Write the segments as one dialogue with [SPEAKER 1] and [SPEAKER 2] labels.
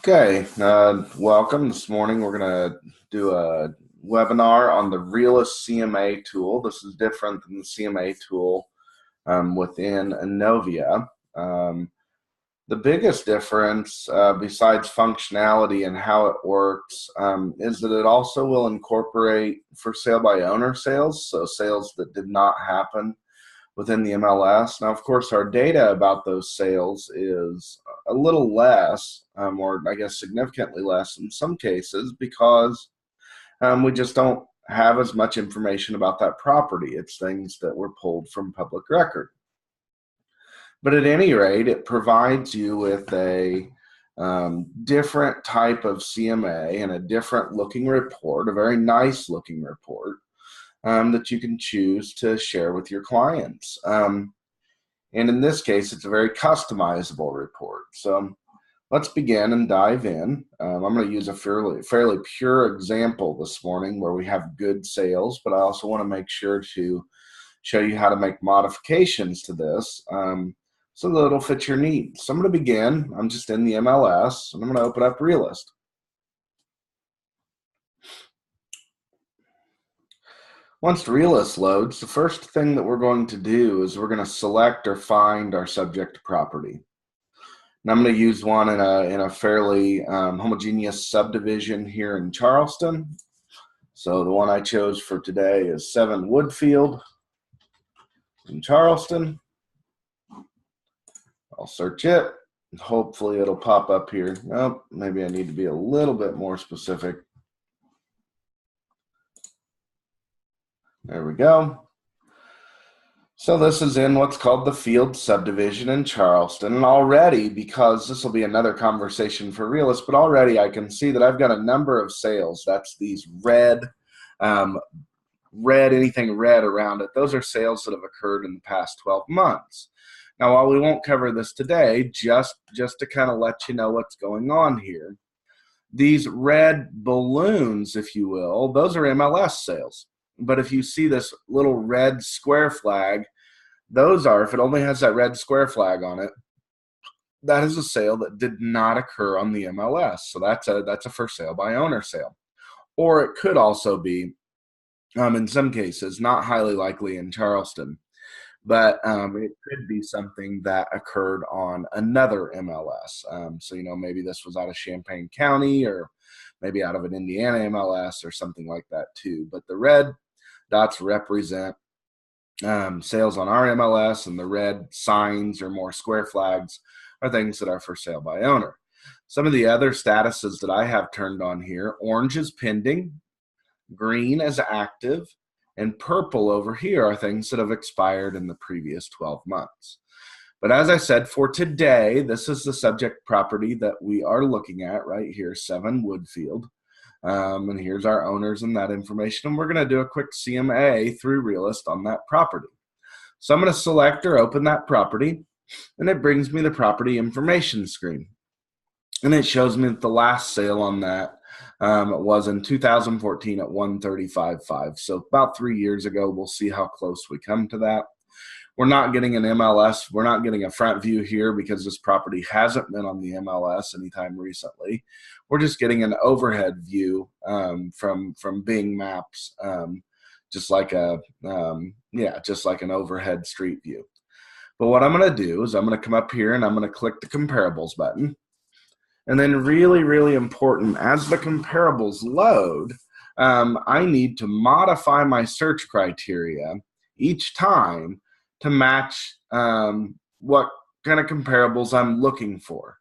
[SPEAKER 1] Okay, welcome. This morning we're going to do a webinar on the Realist CMA tool. This is different than the CMA tool within Innovia. The biggest difference, besides functionality and how it works, is that it also will incorporate for sale by owner sales, so sales that did not happen within the MLS. Now, of course, our data about those sales is a little less, or I guess significantly less in some cases, because we just don't have as much information about that property. It's things that were pulled from public record. But at any rate, it provides you with a different type of CMA and a different looking report, a very nice looking report that you can choose to share with your clients. And in this case, it's a very customizable report. So let's begin and dive in. I'm going to use a fairly pure example this morning where we have good sales, but I also want to make sure to show you how to make modifications to this so that it'll fit your needs. So I'm going to begin. I'm just in the MLS, and I'm going to open up Realist. Once Realist loads, the first thing that we're going to do is we're going to select or find our subject property. And I'm going to use one in a fairly homogeneous subdivision here in Charleston. So the one I chose for today is 7 Woodfield in Charleston. I'll search it. Hopefully it'll pop up here. Oh, maybe I need to be a little bit more specific. There we go. So this is in what's called the Field subdivision in Charleston. And already, because this will be another conversation for Realist, but already I can see that I've got a number of sales. That's these anything red around it. Those are sales that have occurred in the past 12 months. Now, while we won't cover this today, just to kind of let you know what's going on here, these red balloons, if you will, those are MLS sales. But if you see this little red square flag, those are, if it only has that red square flag on it, that is a sale that did not occur on the MLS. So that's a for sale by owner sale. Or it could also be, in some cases, not highly likely in Charleston, but it could be something that occurred on another MLS. So, maybe this was out of Champaign County or maybe out of an Indiana MLS or something like that too. But the red dots represent sales on our MLS, and the red signs or more square flags are things that are for sale by owner. Some of the other statuses that I have turned on here: orange is pending, green is active, and purple over here are things that have expired in the previous 12 months. But as I said, for today, this is the subject property that we are looking at right here, 7 Woodfield. And here's our owners and that information. And we're going to do a quick CMA through Realist on that property. So I'm going to select or open that property, and it brings me the property information screen. And it shows me that the last sale on that was in 2014 at 135.5. So about 3 years ago. We'll see how close we come to that. We're not getting an MLS. We're not getting a front view here because this property hasn't been on the MLS anytime recently. We're just getting an overhead view from Bing Maps, just like an overhead street view. But what I'm going to do is I'm going to come up here and I'm going to click the comparables button. And then really, really important, as the comparables load, I need to modify my search criteria each time to match what kind of comparables I'm looking for.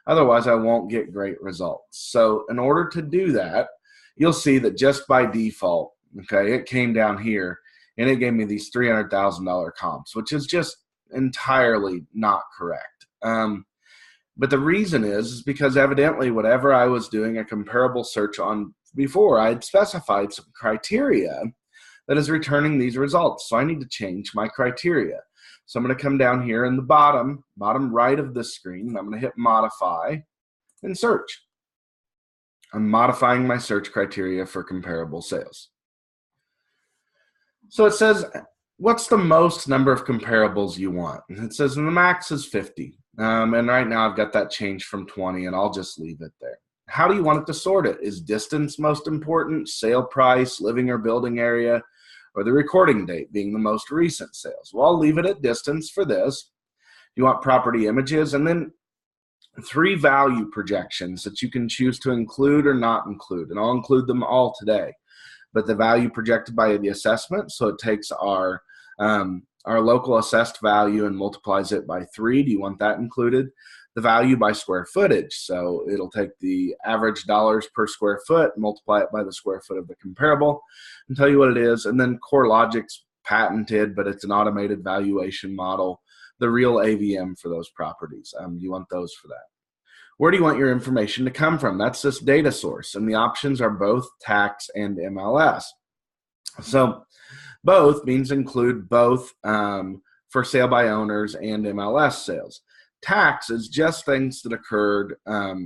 [SPEAKER 1] Otherwise, I won't get great results. So in order to do that, you'll see that just by default, okay, it came down here and it gave me these $300,000 comps, which is just entirely not correct. But the reason is because evidently whatever I was doing a comparable search on before, I had specified some criteria that is returning these results. So I need to change my criteria. So I'm going to come down here in the bottom right of the screen, and I'm going to hit modify and search. I'm modifying my search criteria for comparable sales. So it says, what's the most number of comparables you want? And it says, and the max is 50. And right now I've got that changed from 20, and I'll just leave it there. How do you want it to sort it? Is distance most important, sale price, living or building area, or the recording date being the most recent sales? Well, I'll leave it at distance for this. You want property images, and then 3 value projections that you can choose to include or not include, and I'll include them all today. But the value projected by the assessment, so it takes our local assessed value and multiplies it by 3. Do you want that included? The value by square footage, so it'll take the average dollars per square foot, multiply it by the square foot of the comparable, and tell you what it is. And then CoreLogic's patented, but it's an automated valuation model, the real AVM for those properties. You want those for that. Where do you want your information to come from? That's this data source, and the options are both tax and MLS. So both means include both for sale by owners and MLS sales. Tax is just things that occurred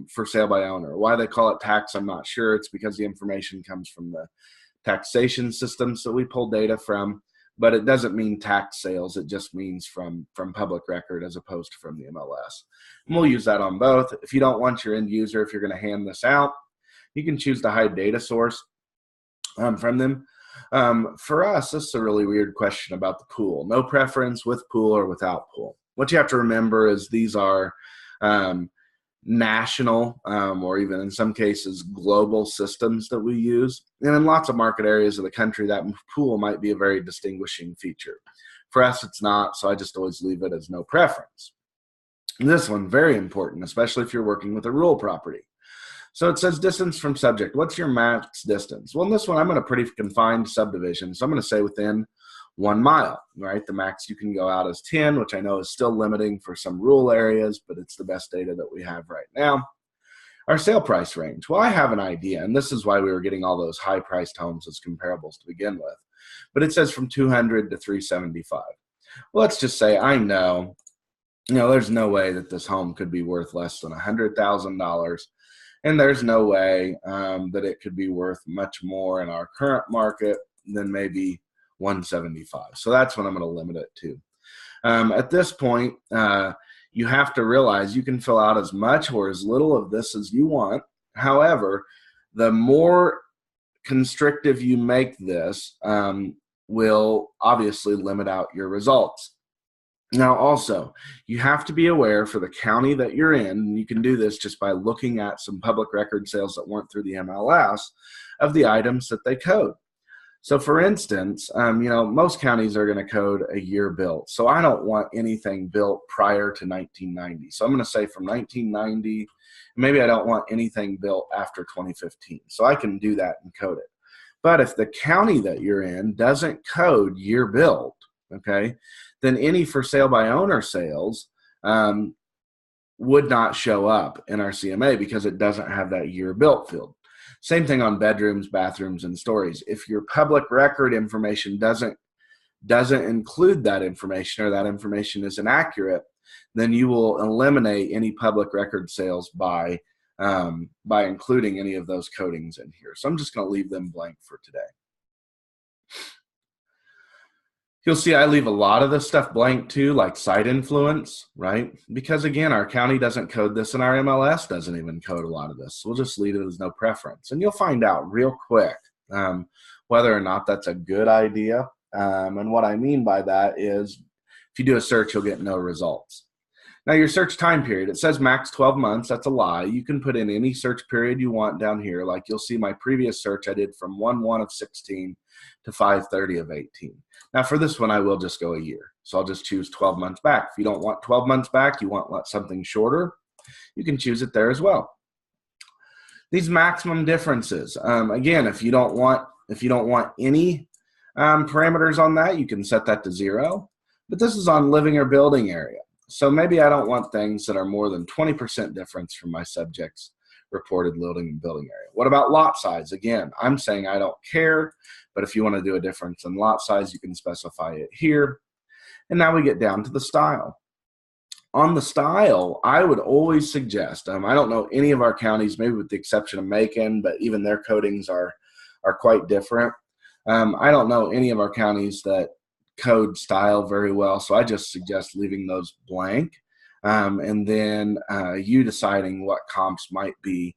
[SPEAKER 1] for sale by owner. Why they call it tax, I'm not sure. It's because the information comes from the taxation systems that we pull data from, but it doesn't mean tax sales. It just means from public record as opposed to from the MLS. And we'll use that on both. If you don't want your end user, if you're going to hand this out, you can choose to hide data source from them. For us, this is a really weird question about the pool. No preference with pool or without pool. What you have to remember is these are national or even in some cases global systems that we use. And in lots of market areas of the country, that pool might be a very distinguishing feature. For us, it's not, so I just always leave it as no preference. And this one, very important, especially if you're working with a rural property. So it says distance from subject. What's your max distance? Well, in this one, I'm in a pretty confined subdivision, so I'm going to say within 1 mile, right? The max you can go out is 10, which I know is still limiting for some rural areas, but it's the best data that we have right now. Our sale price range. Well, I have an idea, and this is why we were getting all those high-priced homes as comparables to begin with. But it says from 200 to 375. Well, let's just say I know, there's no way that this home could be worth less than $100,000. And there's no way that it could be worth much more in our current market than maybe 175. So that's what I'm going to limit it to. At this point, you have to realize you can fill out as much or as little of this as you want. However, the more constrictive you make this will obviously limit out your results. Now, also, you have to be aware for the county that you're in, and you can do this just by looking at some public record sales that weren't through the MLS, of the items that they code. So, for instance, most counties are going to code a year built. So I don't want anything built prior to 1990. So I'm going to say from 1990, maybe I don't want anything built after 2015. So I can do that and code it. But if the county that you're in doesn't code year built, okay, then any for sale by owner sales would not show up in our CMA because it doesn't have that year built field. Same thing on bedrooms, bathrooms, and stories. If your public record information doesn't include that information, or that information is inaccurate, then you will eliminate any public record sales by including any of those codings in here. So I'm just going to leave them blank for today. You'll see I leave a lot of this stuff blank too, like site influence, right? Because again, our county doesn't code this and our MLS doesn't even code a lot of this. So we'll just leave it as no preference. And you'll find out real quick whether or not that's a good idea. And what I mean by that is if you do a search, you'll get no results. Now your search time period, it says max 12 months. That's a lie. You can put in any search period you want down here. Like you'll see my previous search I did from 1/1 of 16 to 5/30 of 18. Now for this one, I will just go a year. So I'll just choose 12 months back. If you don't want 12 months back, you want something shorter, you can choose it there as well. These maximum differences. Again, if you don't want any parameters on that, you can set that to 0. But this is on living or building area. So maybe I don't want things that are more than 20% difference from my subject's reported living and building area. What about lot size? Again, I'm saying I don't care, but if you want to do a difference in lot size, you can specify it here. And now we get down to the style. On the style, I would always suggest, I don't know any of our counties, maybe with the exception of Macon, but even their codings are quite different. I don't know any of our counties that code style very well, so I just suggest leaving those blank. and then you deciding what comps might be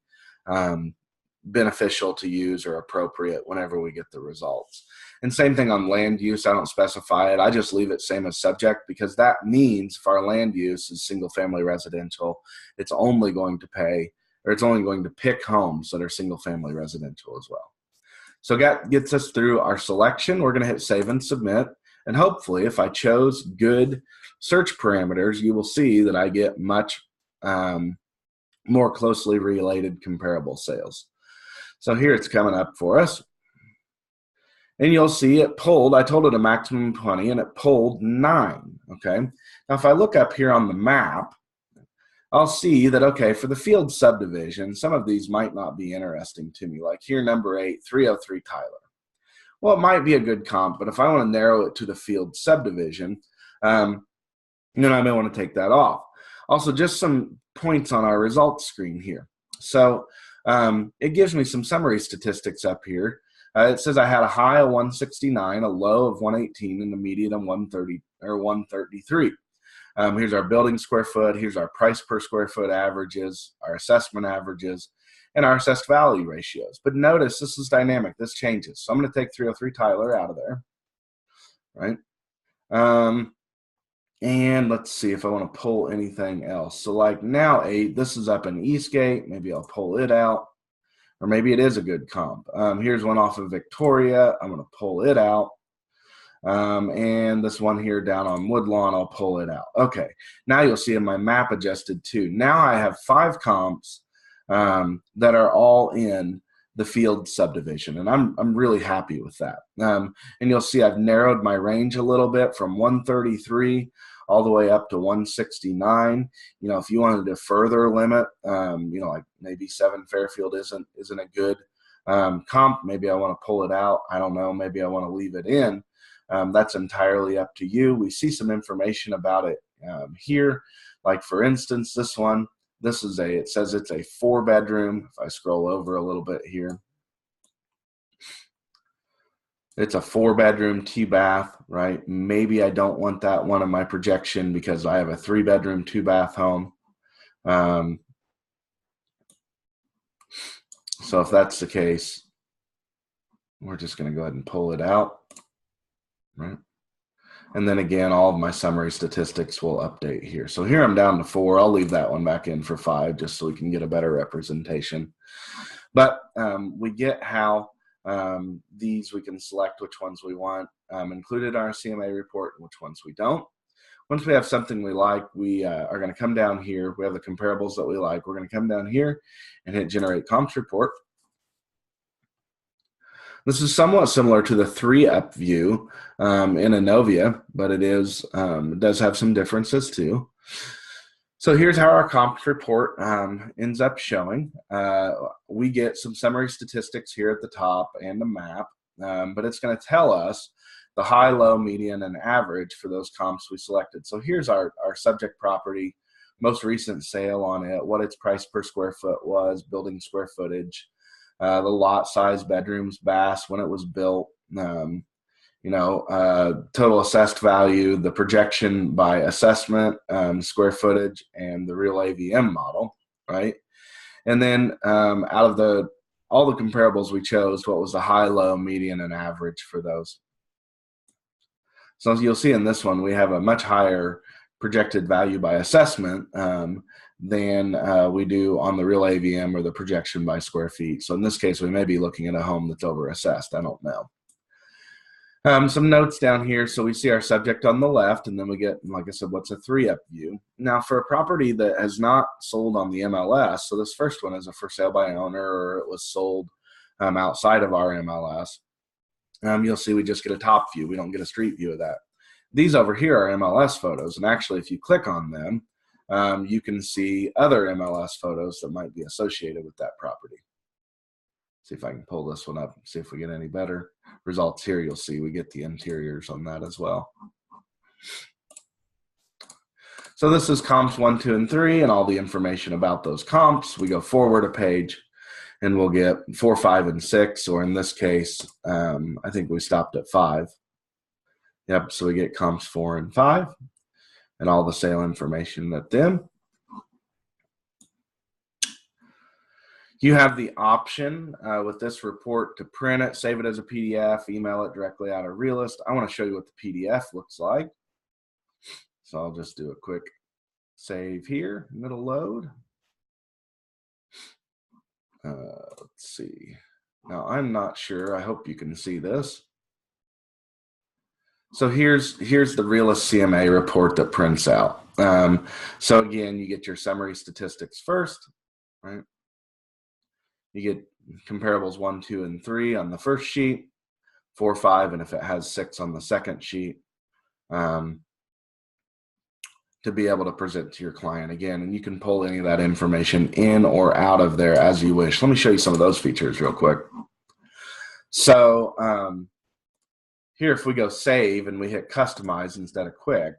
[SPEAKER 1] beneficial to use or appropriate whenever we get the results. And same thing on land use. I don't specify it. I just leave it same as subject, because that means if our land use is single family residential, it's only going to pay, or it's only going to pick homes that are single family residential as well. So that gets us through our selection. We're going to hit save and submit. And hopefully, if I chose good search parameters, you will see that I get much more closely related comparable sales. So here it's coming up for us. And you'll see it pulled. I told it a maximum 20, and it pulled 9. Okay. Now, if I look up here on the map, I'll see that, okay, for the field subdivision, some of these might not be interesting to me. Like here, number 8, 303 Tyler. Well, it might be a good comp, but if I want to narrow it to the field subdivision, then I may want to take that off. Also, just some points on our results screen here. So it gives me some summary statistics up here. It says I had a high of 169, a low of 118, and a median of 130 or 133. Here's our building square foot. Here's our price per square foot averages, our assessment averages, and our assessed value ratios. But notice this is dynamic. This changes. So I'm going to take 303 Tyler out of there, right? And let's see if I want to pull anything else. So like now 8, this is up in Eastgate. Maybe I'll pull it out. Or maybe it is a good comp. Here's one off of Victoria. I'm going to pull it out. And this one here down on Woodlawn, I'll pull it out. Okay, now you'll see in my map adjusted too. Now I have 5 comps that are all in the field subdivision, and I'm really happy with that. And you'll see I've narrowed my range a little bit from 133 all the way up to 169. You know, if you wanted to further limit, like maybe 7 Fairfield isn't a good comp. Maybe I want to pull it out. I don't know. Maybe I want to leave it in. That's entirely up to you. We see some information about it here. Like for instance, this one, it says it's a 4-bedroom. If I scroll over a little bit here, it's a 4-bedroom, 2-bath, right? Maybe I don't want that one in my projection because I have a 3-bedroom, 2-bath home. So if that's the case, we're just going to go ahead and pull it out, right? And then again, all of my summary statistics will update here. So here I'm down to 4. I'll leave that one back in for 5 just so we can get a better representation. But we get how these we can select which ones we want included in our CMA report and which ones we don't. Once we have something we like, we are going to come down here. We have the comparables that we like. We're going to come down here and hit Generate Comps Report. This is somewhat similar to the 3-up view in Innovia, but it does have some differences too. So here's how our comps report ends up showing. We get some summary statistics here at the top and a map, but it's going to tell us the high, low, median, and average for those comps we selected. So here's our subject property, most recent sale on it, what its price per square foot was, building square footage, the lot size, bedrooms, baths, when it was built, total assessed value, the projection by assessment, square footage, and the real AVM model, right? And then out of all the comparables we chose, what was the high, low, median, and average for those? So as you'll see in this one, we have a much higher projected value by assessment than we do on the real AVM or the projection by square feet. So in this case, we may be looking at a home that's over assessed. I don't know. Some notes down here. So we see our subject on the left, and then we get, like I said, what's a 3-up view. Now for a property that has not sold on the MLS, so this first one is a for sale by owner, or it was sold outside of our MLS, you'll see we just get a top view. We don't get a street view of that. These over here are MLS photos, and actually if you click on them, you can see other MLS photos that might be associated with that property. See if I can pull this one up and see if we get any better results here. You'll see we get the interiors on that as well. So this is comps 1, 2, and 3 and all the information about those comps. We go forward a page and we'll get 4, 5, and 6, or in this case, I think we stopped at 5. Yep, so we get comps 4 and 5. and all the sale information at them. You have the option with this report to print it, save it as a PDF, email it directly out of Realist. I want to show you what the PDF looks like. So I'll just do a quick save here, middle load. Let's see. Now I'm not sure. I hope you can see this. So here's the Realist CMA report that prints out. So again, you get your summary statistics first, right? You get comparables 1, 2, and 3 on the first sheet, 4, 5, and if it has 6 on the second sheet, to be able to present to your client again. And you can pull any of that information in or out of there as you wish. Let me show you some of those features real quick. So here, if we go save and we hit customize instead of quick,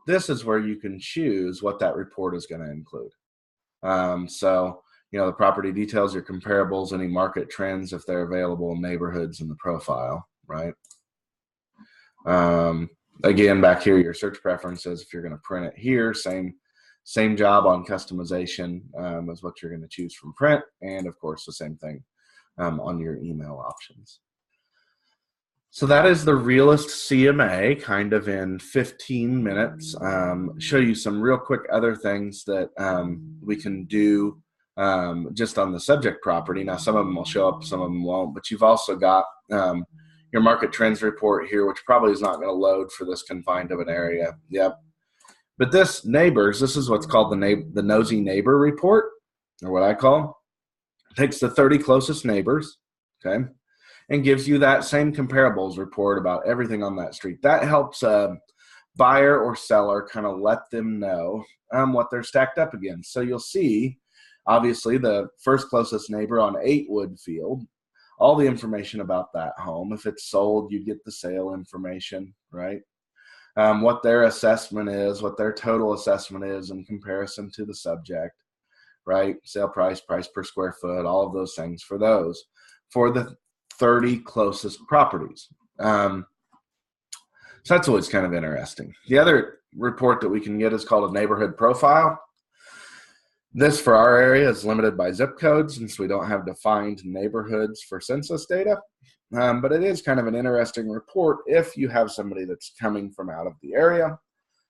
[SPEAKER 1] this is where you can choose what that report is going to include. So, you know, the property details, your comparables, any market trends, if they're available in neighborhoods in the profile, right? Again, back here, your search preferences, if you're going to print it here, same job on customization as what you're going to choose from print. And of course, the same thing on your email options. So that is the Realist CMA, kind of in 15 minutes. Show you some real quick other things that we can do just on the subject property. Now, some of them will show up, some of them won't, but you've also got your market trends report here, which probably is not going to load for this confined of an area. Yep. But this neighbors, this is what's called the nosy neighbor report, or what I call. It takes the 30 closest neighbors, okay, and gives you that same comparables report about everything on that street. That helps a buyer or seller kind of let them know what they're stacked up against. So you'll see, obviously, the first closest neighbor on 8 Woodfield, all the information about that home. If it's sold, you get the sale information, right? What their assessment is, what their total assessment is in comparison to the subject, right? Sale price, price per square foot, all of those things for those, for the 30 closest properties. So that's always kind of interesting. The other report that we can get is called a neighborhood profile. This for our area is limited by zip codes since we don't have defined neighborhoods for census data. But it is kind of an interesting report if you have somebody that's coming from out of the area.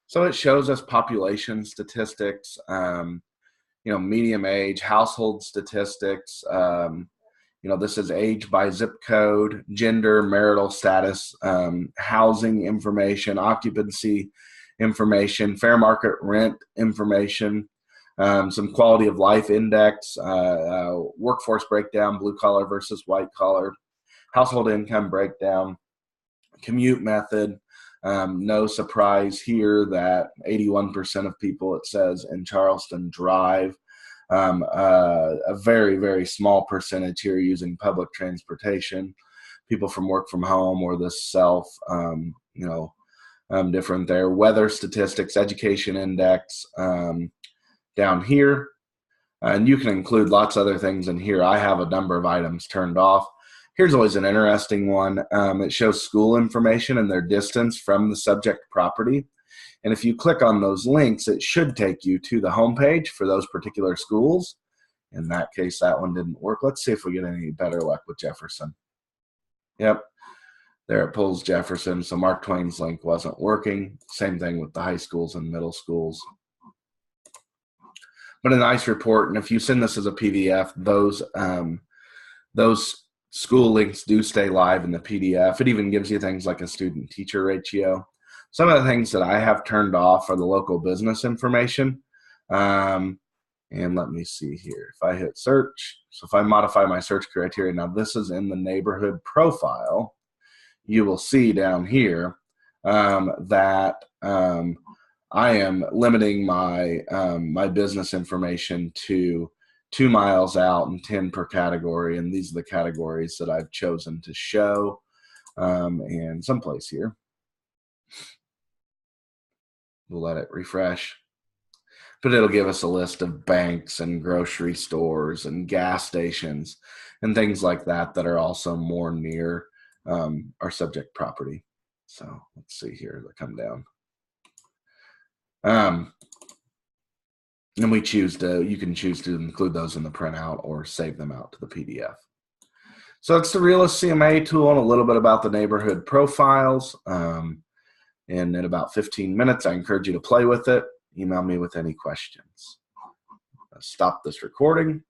[SPEAKER 1] So it shows us population statistics, you know, medium age, household statistics, you know, this is age by zip code, gender, marital status, housing information, occupancy information, fair market rent information, some quality of life index, workforce breakdown, blue collar versus white collar, household income breakdown, commute method. No surprise here that 81% of people, it says, in Charleston drive. A very, very small percentage here using public transportation. People from work from home or the self, you know, different there. Weather statistics, education index down here. And you can include lots of other things in here. I have a number of items turned off. Here's always an interesting one. It shows school information and their distance from the subject property. And if you click on those links, it should take you to the homepage for those particular schools. In that case, that one didn't work. Let's see if we get any better luck with Jefferson. Yep, there it pulls Jefferson. So Mark Twain's link wasn't working. Same thing with the high schools and middle schools. But a nice report. And if you send this as a PDF, those school links do stay live in the PDF. It even gives you things like a student-teacher ratio. Some of the things that I have turned off are the local business information. And let me see here. If I hit search, so if I modify my search criteria, now this is in the neighborhood profile, you will see down here that I am limiting my my business information to 2 miles out and 10 per category. And these are the categories that I've chosen to show. And someplace here, we'll let it refresh. But it'll give us a list of banks and grocery stores and gas stations and things like that that are also more near our subject property. So let's see here, they come down. And we choose to, you can choose to include those in the printout or save them out to the PDF. So that's the Realist CMA tool and a little bit about the neighborhood profiles. And in about 15 minutes, I encourage you to play with it. Email me with any questions. Stop this recording.